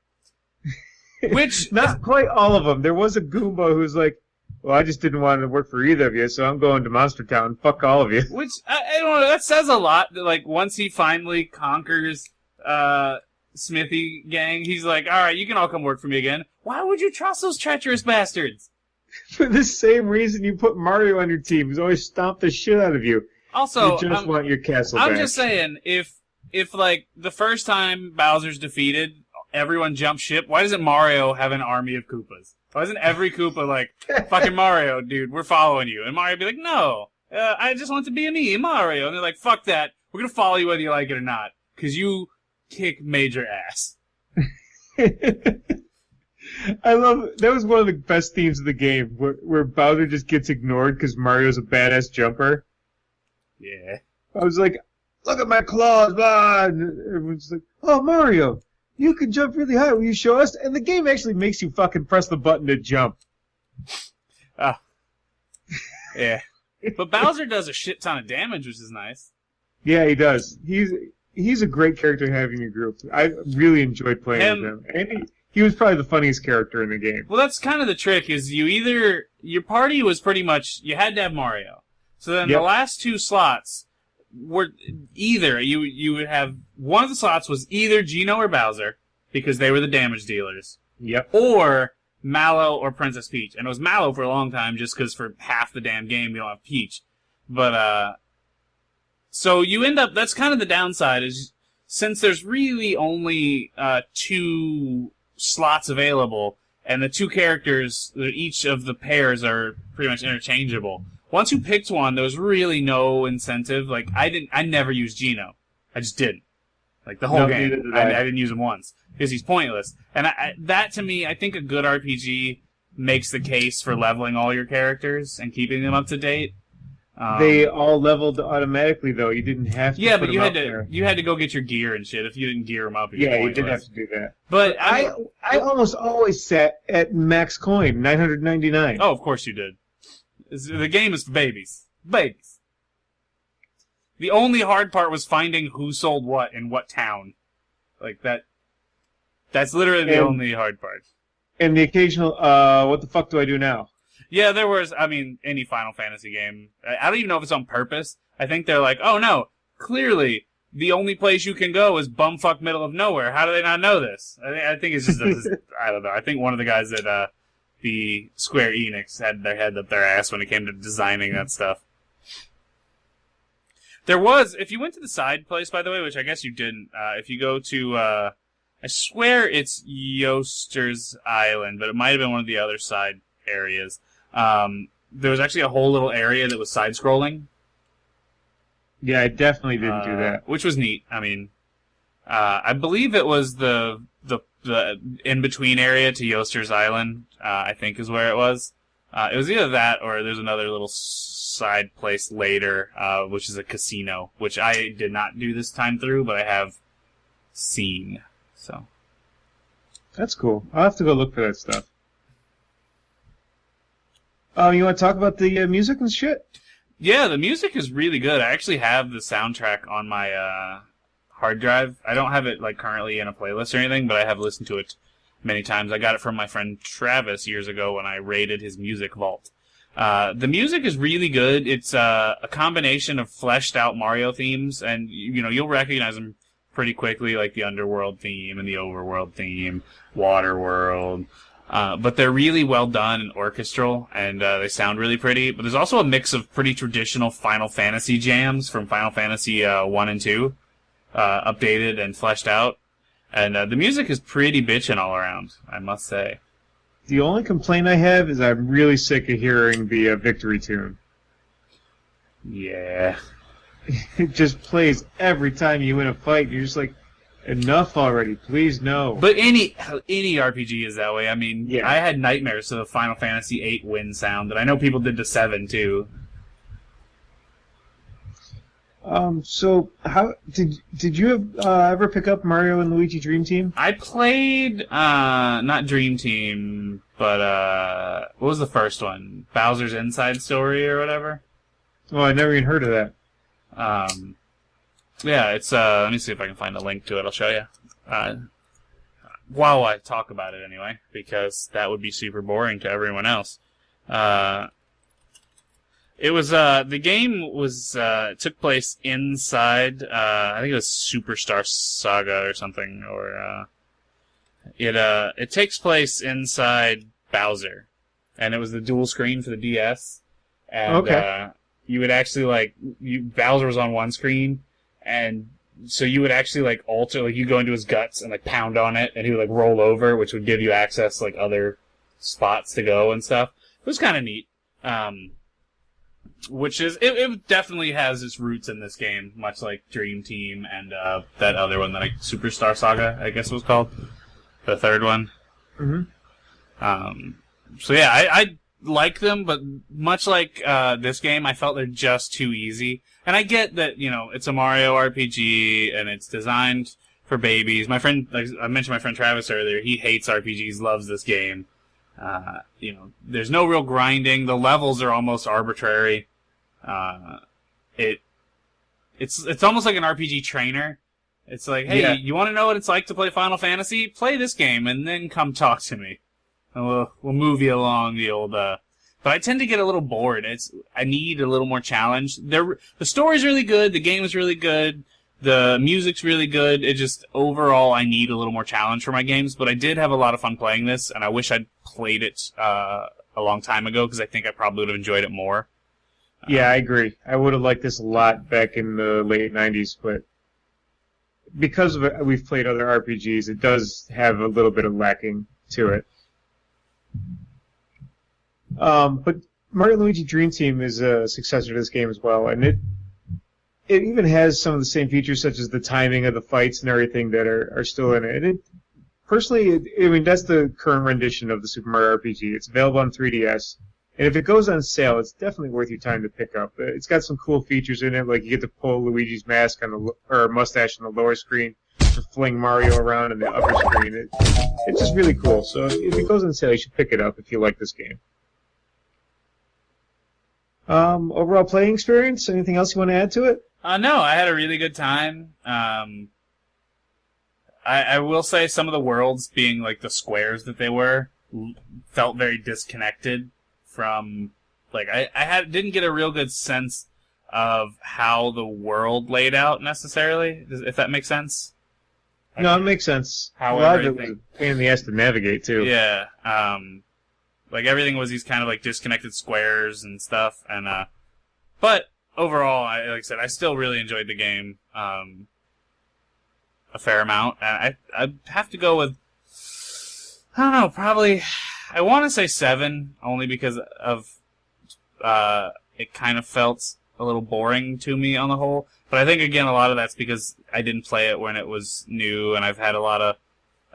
Which not quite all of them. There was a Goomba who's like, well, I just didn't want to work for either of you, so I'm going to Monster Town. Fuck all of you. Which, I don't know, that says a lot. That, like, once he finally conquers Smithy gang, he's like, alright, you can all come work for me again. Why would you trust those treacherous bastards? For the same reason you put Mario on your team, who's always stomped the shit out of you. Also, you just want your castle back. I'm just saying, if like, the first time Bowser's defeated, everyone jumps ship, why doesn't Mario have an army of Koopas? Why isn't every Koopa like, fucking Mario, dude, we're following you? And Mario would be like, no, I just want to be me, Mario. And they're like, fuck that, we're gonna follow you whether you like it or not, because you kick major ass. I love, that was one of the best themes of the game, where Bowser just gets ignored because Mario's a badass jumper. Yeah. I was like, look at my claws, blah, and everyone's like, oh, Mario, you can jump really high, will you show us? And the game actually makes you fucking press the button to jump. Yeah. But Bowser does a shit ton of damage, which is nice. Yeah, he does. He's a great character to have in your group. I really enjoyed playing with him. And he was probably the funniest character in the game. Well, that's kind of the trick, is your party was pretty much, you had to have Mario. So then the last two slots were either, you would have, one of the slots was either Geno or Bowser, because they were the damage dealers. Yep. Or Mallow or Princess Peach. And it was Mallow for a long time, just because for half the damn game you don't have Peach. But, so you end up, that's kind of the downside, is since there's really only two slots available, and the two characters, each of the pairs are pretty much interchangeable. Once you picked one, there was really no incentive. Like, I never used Geno. I just didn't. Like, the whole game. I didn't use him once. Because he's pointless. And that, to me, I think a good RPG makes the case for leveling all your characters and keeping them up to date. They all leveled automatically, though. You didn't have to. Yeah, but you had to go get your gear and shit. If you didn't gear them up, yeah, you did have to do that. But I almost always sat at max coin, 999. Oh, of course you did. The game is for babies. Babies. The only hard part was finding who sold what in what town. Like that. That's literally the only hard part. And the occasional, what the fuck do I do now? Yeah, there was, I mean, any Final Fantasy game. I don't even know if it's on purpose. I think they're like, oh no, clearly the only place you can go is bumfuck middle of nowhere. How do they not know this? I think it's just, I don't know. I think one of the guys at the Square Enix had their head up their ass when it came to designing that stuff. There was, if you went to the side place, by the way, which I guess you didn't, if you go to, I swear it's Yoster's Island, but it might have been one of the other side areas. There was actually a whole little area that was side-scrolling. Yeah, I definitely didn't do that. Which was neat. I mean, I believe it was the in-between area to Yoster's Island, I think is where it was. It was either that or there's another little side place later, which is a casino, which I did not do this time through, but I have seen. So That's cool. I'll have to go look for that stuff. You want to talk about the music and shit? Yeah, the music is really good. I actually have the soundtrack on my hard drive. I don't have it like currently in a playlist or anything, but I have listened to it many times. I got it from my friend Travis years ago when I raided his music vault. The music is really good. It's a combination of fleshed out Mario themes, and you'll recognize them pretty quickly, like the Underworld theme and the Overworld theme, Waterworld. But they're really well done and orchestral, and they sound really pretty. But there's also a mix of pretty traditional Final Fantasy jams from Final Fantasy 1 and 2, updated and fleshed out. And the music is pretty bitchin' all around, I must say. The only complaint I have is I'm really sick of hearing the victory tune. Yeah. It just plays every time you win a fight. You're just like, enough already, please no. But any RPG is that way. I mean, yeah. I had nightmares of the Final Fantasy VIII win sound, and I know people did to 7 too. So how did you ever pick up Mario and Luigi Dream Team? I played not Dream Team, but what was the first one? Bowser's Inside Story or whatever. Oh, I never even heard of that. Yeah, it's let me see if I can find a link to it. I'll show you. While I talk about it anyway, because that would be super boring to everyone else. It was the game was took place inside I think it was Superstar Saga or something, or it takes place inside Bowser, and it was the dual screen for the DS, and okay. You would actually Bowser was on one screen, and so you would actually alter, you go into his guts and pound on it, and he would roll over, which would give you access to other spots to go and stuff. It was kind of neat. Which is, it definitely has its roots in this game, much like Dream Team and that other one that Superstar Saga, I guess it was called, the third one. Mm-hmm. So yeah, I like them, but much like this game, I felt they're just too easy. And I get that, it's a Mario RPG, and it's designed for babies. My friend, I mentioned my friend Travis earlier, he hates RPGs, loves this game. There's no real grinding. The levels are almost arbitrary. It's almost like an RPG trainer. It's like, hey, yeah. You want to know what it's like to play Final Fantasy? Play this game and then come talk to me, and we'll move you along the old. But I tend to get a little bored. I need a little more challenge. The story's really good. The game is really good. The music's really good. It just, overall, I need a little more challenge for my games. But I did have a lot of fun playing this, and I wish I'd played it a long time ago, because I think I probably would have enjoyed it more. Yeah, I agree. I would have liked this a lot back in the late 90s, but because we've played other RPGs, it does have a little bit of lacking to it. But Mario & Luigi Dream Team is a successor to this game as well, and it even has some of the same features, such as the timing of the fights and everything, that are still in it. And personally, that's the current rendition of the Super Mario RPG. It's available on 3DS. And if it goes on sale, it's definitely worth your time to pick up. It's got some cool features in it, like you get to pull Luigi's mask or mustache on the lower screen, to fling Mario around on the upper screen. It's just really cool. So if it goes on sale, you should pick it up if you like this game. Overall playing experience, anything else you want to add to it? No, I had a really good time. I will say some of the worlds, being the squares that they were, felt very disconnected from, I didn't get a real good sense of how the world laid out necessarily, if that makes sense. No, it makes sense. However, a lot of it was a pain in the ass to navigate too. Yeah. Everything was these kind of disconnected squares and stuff, and but overall, like I said, I still really enjoyed the game a fair amount. And I'd have to go with, I don't know, probably, I want to say 7, only because of it kind of felt a little boring to me on the whole. But I think, again, a lot of that's because I didn't play it when it was new, and I've had a lot of,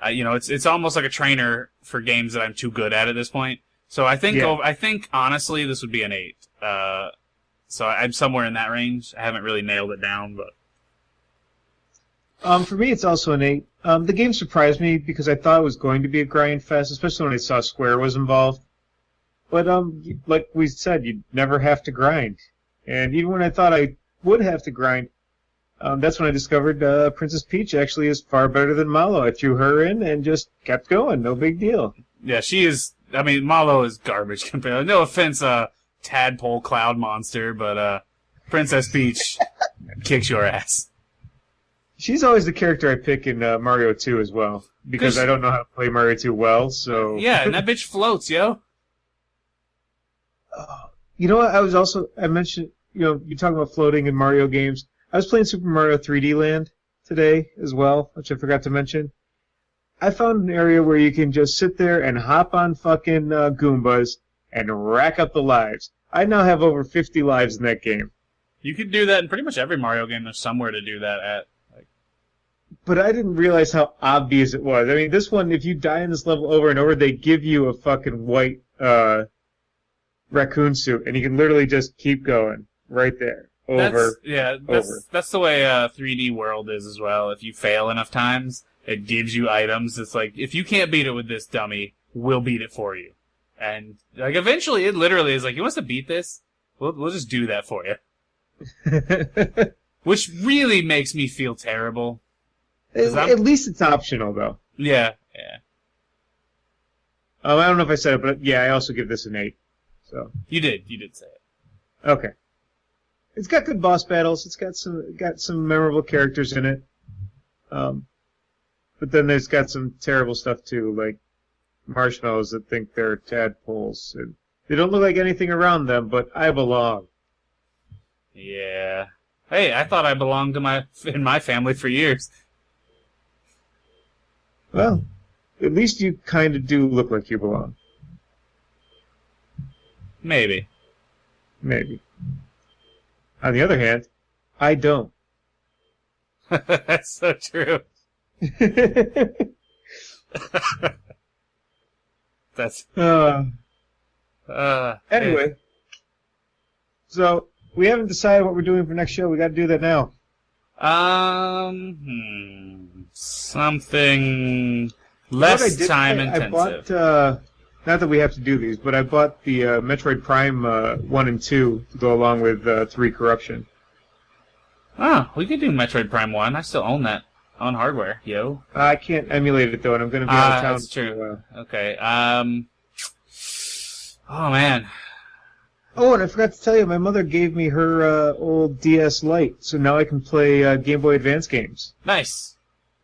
it's almost like a trainer for games that I'm too good at this point. So I think honestly, this would be an 8. So I'm somewhere in that range. I haven't really nailed it down, but. For me, it's also an 8. The game surprised me because I thought it was going to be a grind fest, especially when I saw Square was involved. But like we said, you'd never have to grind. And even when I thought I would have to grind, that's when I discovered Princess Peach actually is far better than Malo. I threw her in and just kept going. No big deal. Yeah, she is. I mean, Malo is garbage compared. No offense, tadpole cloud monster, but Princess Peach kicks your ass. She's always the character I pick in Mario 2 as well, because I don't know how to play Mario 2 well, so... Yeah, and that bitch floats, yo. You know what, I mentioned, you're talking about floating in Mario games. I was playing Super Mario 3D Land today as well, which I forgot to mention. I found an area where you can just sit there and hop on fucking Goombas and rack up the lives. I now have over 50 lives in that game. You could do that in pretty much every Mario game. There's somewhere to do that at. But I didn't realize how obvious it was. I mean, this one, if you die in this level over and over, they give you a fucking white raccoon suit, and you can literally just keep going right there. That's the way 3D World is as well. If you fail enough times, it gives you items. It's like, if you can't beat it with this dummy, we'll beat it for you. And like eventually, it literally is like, you want us to beat this? We'll just do that for you. Which really makes me feel terrible. At least it's optional, though. Yeah. I don't know if I said it, but yeah, I also give this an 8. So you did say it. Okay. It's got good boss battles. It's got some memorable characters in it. But then there's got some terrible stuff too, like marshmallows that think they're tadpoles. And they don't look like anything around them, but I belong. Yeah. Hey, I thought I belonged in my family for years. Well, at least you kind of do look like you belong. Maybe. On the other hand, I don't. That's so true. That's... Anyway. So, we haven't decided what we're doing for next show. We got to do that now. Something less time intensive. I bought, not that we have to do these, but I bought the Metroid Prime 1 and 2 to go along with 3 Corruption. Oh, we could do Metroid Prime 1. I still own that on hardware, yo. I can't emulate it, though, and I'm going to be out of town. That's true. Okay. Oh, man. Oh, and I forgot to tell you, my mother gave me her old DS Lite, so now I can play Game Boy Advance games. Nice.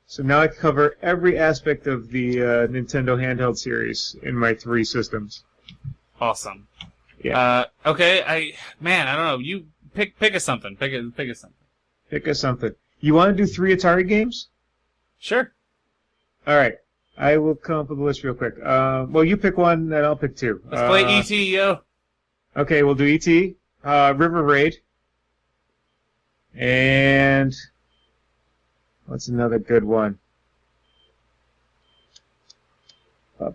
So now I can cover every aspect of the Nintendo handheld series in my 3 systems. Awesome. Yeah. Okay, I don't know. You pick a something. Pick a something. Pick a something. You want to do 3 Atari games? Sure. All right. I will come up with a list real quick. Well, you pick one, and I'll pick 2. Let's play E.T., yo. Okay, we'll do E.T., River Raid, and what's another good one? How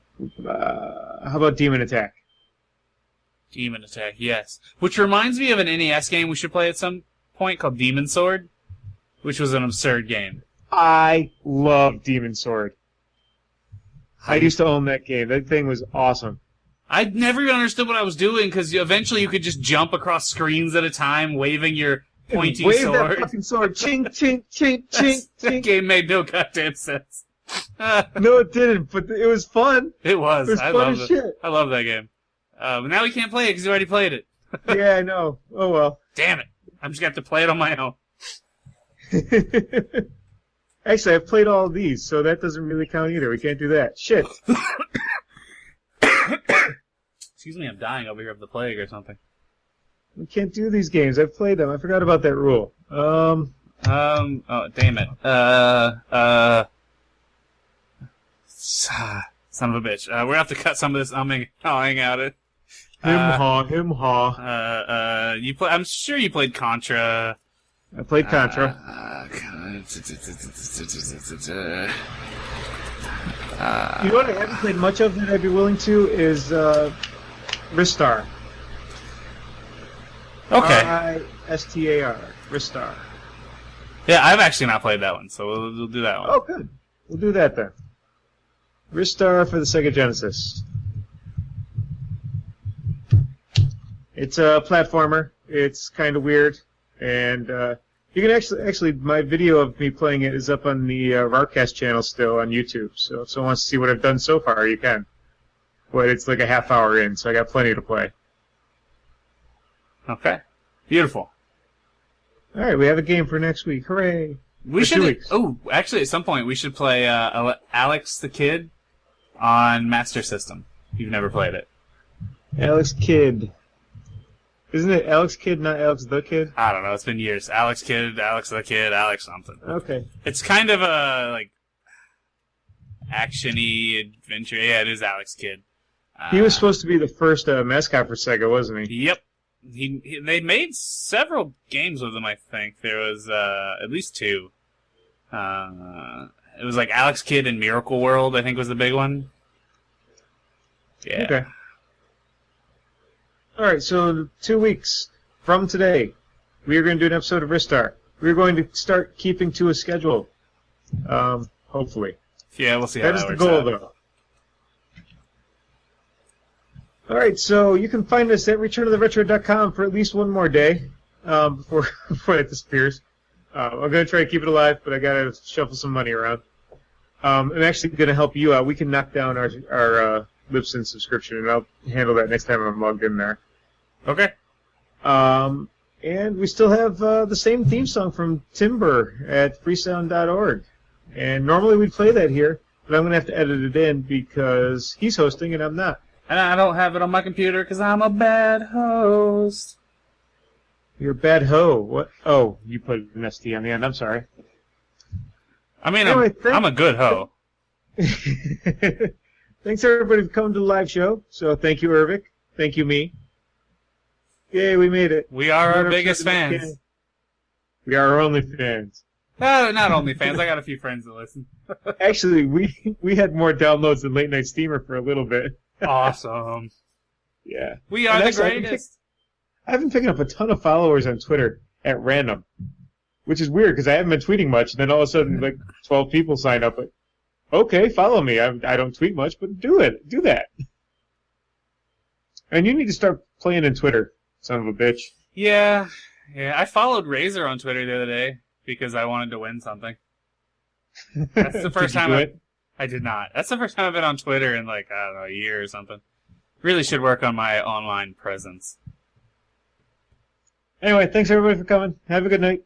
about Demon Attack? Demon Attack, yes. Which reminds me of an NES game we should play at some point called Demon Sword, which was an absurd game. I love Demon Sword. I used to own that game. That thing was awesome. I never even understood what I was doing, because eventually you could just jump across screens at a time, waving your pointy Wave sword. That fucking sword. Ching, ching, ching, ching, That ching. game made no goddamn sense. No, it didn't, but it was fun. It was. It was fun as shit. I love that game. But now we can't play it because you already played it. Yeah, I know. Oh, well. Damn it. I'm just going to have to play it on my own. Actually, I've played all of these, so that doesn't really count either. We can't do that. Shit. Excuse me, I'm dying over here of the plague or something. We can't do these games. I've played them. I forgot about that rule. Oh, damn it. Son of a bitch. We're going to have to cut some of this umming, awing out. Him haw. I'm sure you played Contra. I played Contra. You know what I haven't played much of that I'd be willing to is Ristar. Okay. R-I-S-T-A-R. Ristar. Yeah, I've actually not played that one, so we'll do that one. Oh, good. We'll do that then. Ristar for the Sega Genesis. It's a platformer. It's kind of weird, and you can actually my video of me playing it is up on the Rarcast channel still on YouTube. So if someone wants to see what I've done so far, you can. But it's like a half hour in, so I got plenty to play. Okay, beautiful. All right, we have a game for next week. Hooray! We should. Oh, actually, at some point we should play Alex the Kid on Master System. You've never played it. Alex Kidd. Isn't it Alex Kidd, not Alex the Kid? I don't know. It's been years. Alex Kidd, Alex the Kid, Alex something. Okay. It's kind of a like action-y adventure. Yeah, it is Alex Kidd. He was supposed to be the first mascot for Sega, wasn't he? Yep. They made several games with him, I think. There was at least 2. It was like Alex Kidd and Miracle World, I think was the big one. Yeah. Okay. Alright, so 2 weeks from today, we are going to do an episode of Ristar. We're going to start keeping to a schedule. Hopefully. Yeah, we'll see how that works. That is the goal, though. Alright, so you can find us at returnoftheretro.com for at least one more day before it disappears. I'm going to try to keep it alive, but I got to shuffle some money around. I'm actually going to help you out. We can knock down our Libsyn subscription, and I'll handle that next time I'm logged in there. Okay. And we still have the same theme song from Timber at freesound.org. And normally we'd play that here, but I'm going to have to edit it in because he's hosting and I'm not. And I don't have it on my computer because I'm a bad host. You're a bad hoe. What? Oh, you put an ST on the end. I'm sorry. I mean, anyway, I'm a good hoe. Thanks, everybody, for coming to the live show. So thank you, Ervik. Thank you, me. Yay, we made it. We are our biggest fans. We are our only fans. Not only fans. I got a few friends that listen. Actually, we had more downloads than Late Night Steamer for a little bit. Awesome. Yeah. We are the greatest. I've been picking up a ton of followers on Twitter at random, which is weird because I haven't been tweeting much. And then all of a sudden, like 12 people sign up. Like, okay, follow me. I don't tweet much, but do it. Do that. And you need to start playing in Twitter, son of a bitch. Yeah. I followed Razor on Twitter the other day because I wanted to win something. That's the first time I did not. That's the first time I've been on Twitter in like, I don't know, a year or something. Really should work on my online presence. Anyway, thanks everybody for coming. Have a good night.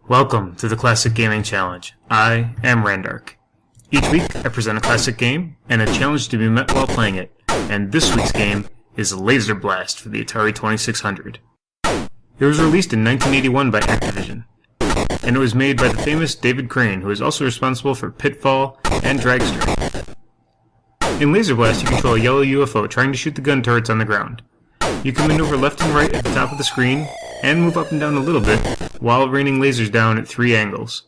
Welcome to the Classic Gaming Challenge. I am Randark. Each week I present a classic game and a challenge to be met while playing it, and this week's game is Laser Blast for the Atari 2600. It was released in 1981 by Activision, and it was made by the famous David Crane, who is also responsible for Pitfall and Dragster. In Laser Blast you control a yellow UFO trying to shoot the gun turrets on the ground. You can maneuver left and right at the top of the screen, and move up and down a little bit, while raining lasers down at 3 angles.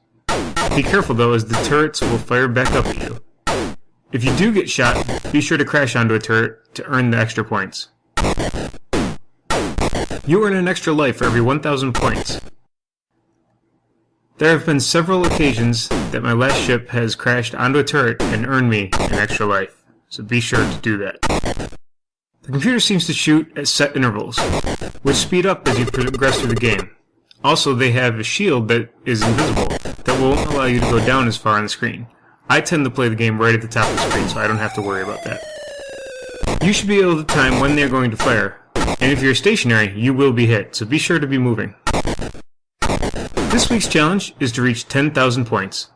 Be careful though, as the turrets will fire back up at you. If you do get shot, be sure to crash onto a turret to earn the extra points. You earn an extra life for every 1,000 points. There have been several occasions that my last ship has crashed onto a turret and earned me an extra life, so be sure to do that. The computer seems to shoot at set intervals, which speed up as you progress through the game. Also, they have a shield that is invisible, that that won't allow you to go down as far on the screen. I tend to play the game right at the top of the screen, so I don't have to worry about that. You should be able to time when they're going to fire, and if you're stationary, you will be hit, so be sure to be moving. This week's challenge is to reach 10,000 points.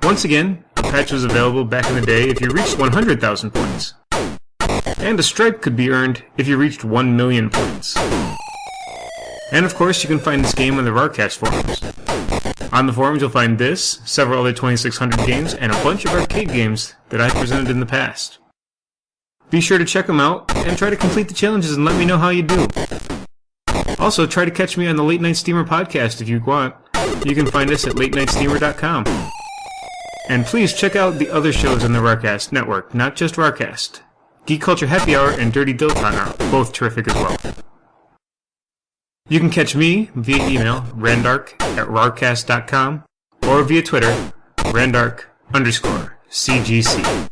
Once again, the patch was available back in the day if you reached 100,000 points. And a stripe could be earned if you reached 1 million points. And of course, you can find this game on the Rarcast forums. On the forums, you'll find this, several other 2600 games, and a bunch of arcade games that I've presented in the past. Be sure to check them out, and try to complete the challenges and let me know how you do. Also, try to catch me on the Late Night Steamer podcast if you want. You can find us at latenightsteamer.com. And please check out the other shows on the Rarcast network, not just Rarcast. Geek Culture Happy Hour and Dirty Dilettante are both terrific as well. You can catch me via email, randark@rarcast.com, or via Twitter, randark_CGC.